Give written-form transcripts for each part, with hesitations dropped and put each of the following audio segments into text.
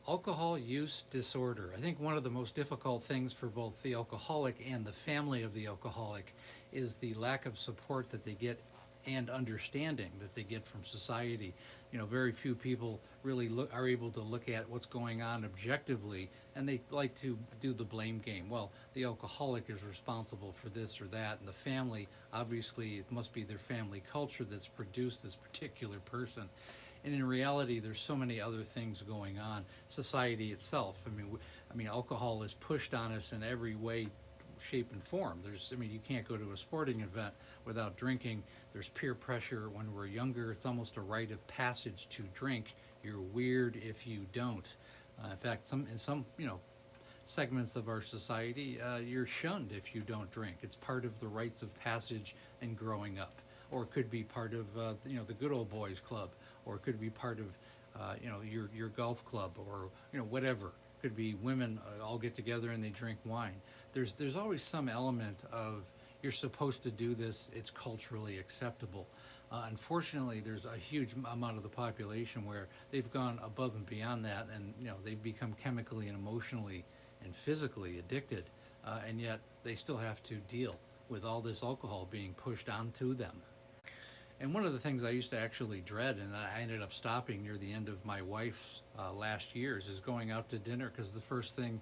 Alcohol use disorder. I think one of the most difficult things for both the alcoholic and the family of the alcoholic is the lack of support that they get and understanding that they get from society. Very few people really are able to look at what's going on objectively, and they like to do the blame game. Well, the alcoholic is responsible for this or that, and the family, obviously, it must be their family culture that's produced this particular person. And in reality, there's so many other things going on. Society itself. I mean, alcohol is pushed on us in every way, shape, and form. You can't go to a sporting event without drinking. There's peer pressure when we're younger. It's almost a rite of passage to drink. You're weird if you don't. In fact, in some segments of our society, you're shunned if you don't drink. It's part of the rites of passage in growing up, or it could be part of the good old boys club, or it could be part of your golf club, or whatever. It could be women all get together and they drink wine. There's always some element of you're supposed to do this. It's culturally acceptable. Unfortunately, there's a huge amount of the population where they've gone above and beyond that, and they've become chemically and emotionally and physically addicted, and yet they still have to deal with all this alcohol being pushed onto them. And one of the things I used to actually dread, and I ended up stopping near the end of my wife's last years, is going out to dinner, because the first thing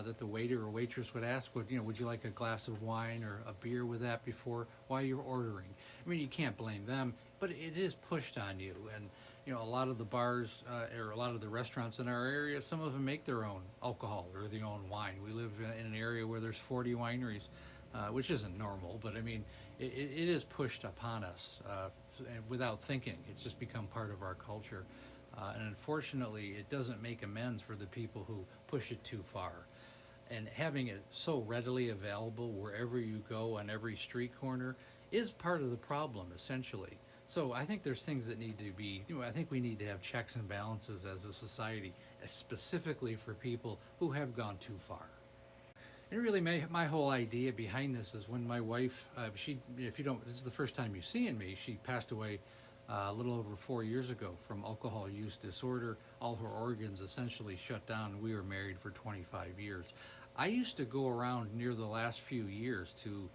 that the waiter or waitress would ask would you like a glass of wine or a beer with that before while you're ordering? I mean, you can't blame them, but it is pushed on you. And a lot of the bars or a lot of the restaurants in our area, some of them make their own alcohol or their own wine. We live in an area where there's 40 wineries, which isn't normal, but I mean, it is pushed upon us without thinking. It's just become part of our culture. And unfortunately, it doesn't make amends for the people who push it too far. And having it so readily available wherever you go on every street corner is part of the problem, essentially. So I think there's things that need to be, I think we need to have checks and balances as a society, specifically for people who have gone too far. And really, my whole idea behind this is when my wife, if you don't, this is the first time you've seen me, she passed away a little over 4 years ago from alcohol use disorder. All her organs essentially shut down. We were married for 25 years. I used to go around near the last few years to,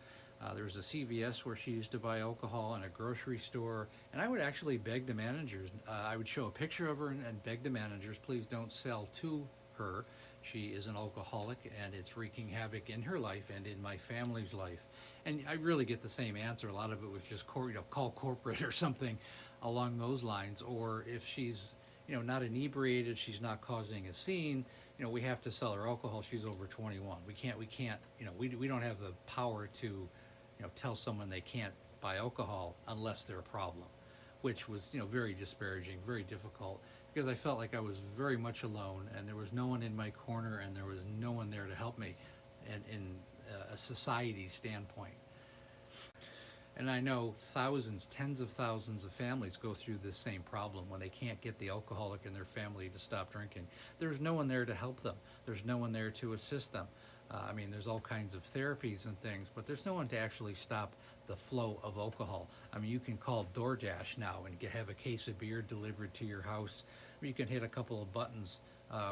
there was a CVS where she used to buy alcohol, and a grocery store, and I would actually beg the managers, I would show a picture of her and beg the managers, please don't sell to her. She is an alcoholic, and it's wreaking havoc in her life and in my family's life. And I really get the same answer. A lot of it was just call corporate or something along those lines. Or if she's not inebriated, she's not causing a scene, we have to sell her alcohol. She's over 21. We can't we don't have the power to tell someone they can't buy alcohol unless they're a problem, which was very disparaging, very difficult, because I felt like I was very much alone, and there was no one in my corner, and there was no one there to help me, and in a society standpoint. And I know thousands, tens of thousands of families go through this same problem when they can't get the alcoholic in their family to stop drinking. There's no one there to help them. There's no one there to assist them. There's all kinds of therapies and things, but there's no one to actually stop the flow of alcohol. You can call DoorDash now and have a case of beer delivered to your house. You can hit a couple of buttons,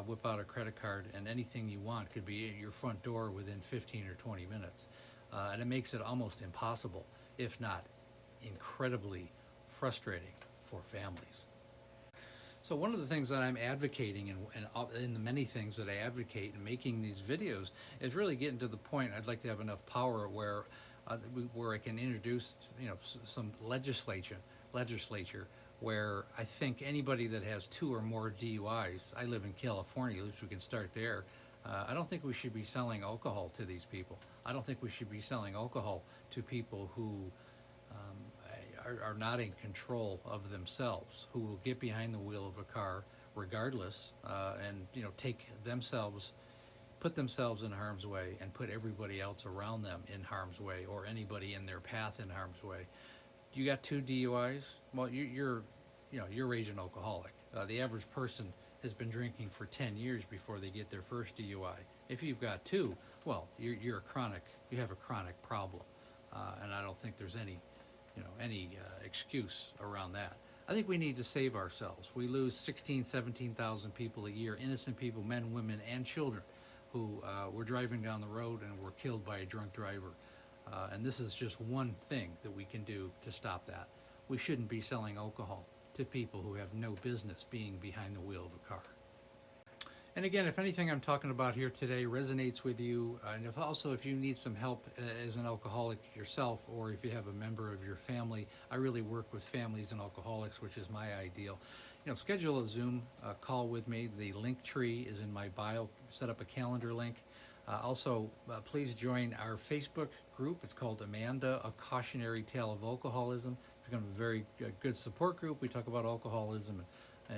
whip out a credit card, and anything you want could be at your front door within 15 or 20 minutes. And it makes it almost impossible, if not incredibly frustrating for families. So one of the things that I'm advocating, and in the many things that I advocate in making these videos, is really getting to the point I'd like to have enough power where I can introduce some legislature where I think anybody that has 2 or more DUIs, I live in California, at least we can start there. I don't think we should be selling alcohol to these people. I don't think we should be selling alcohol to people who are not in control of themselves, who will get behind the wheel of a car regardless, and put themselves in harm's way, and put everybody else around them in harm's way, or anybody in their path in harm's way. You got 2 DUIs? Well, you're raging alcoholic. The average person has been drinking for 10 years before they get their first DUI. If you've got 2, well, you have a chronic problem, and I don't think there's any excuse around that. I think we need to save ourselves. We lose 16, 17,000 people a year, innocent people, men, women, and children, who were driving down the road and were killed by a drunk driver. And this is just one thing that we can do to stop that. We shouldn't be selling alcohol to people who have no business being behind the wheel of a car. And again, if anything I'm talking about here today resonates with you, and if you need some help as an alcoholic yourself, or if you have a member of your family, I really work with families and alcoholics, which is my ideal. Schedule a Zoom call with me. The link tree is in my bio. Set up a calendar link. Please join our Facebook group. It's called Amanda, A Cautionary Tale of Alcoholism. It's become a very good support group. We talk about alcoholism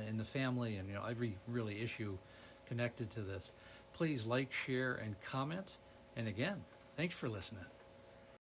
in the family and every really issue connected to this. Please like, share, and comment. And again, thanks for listening.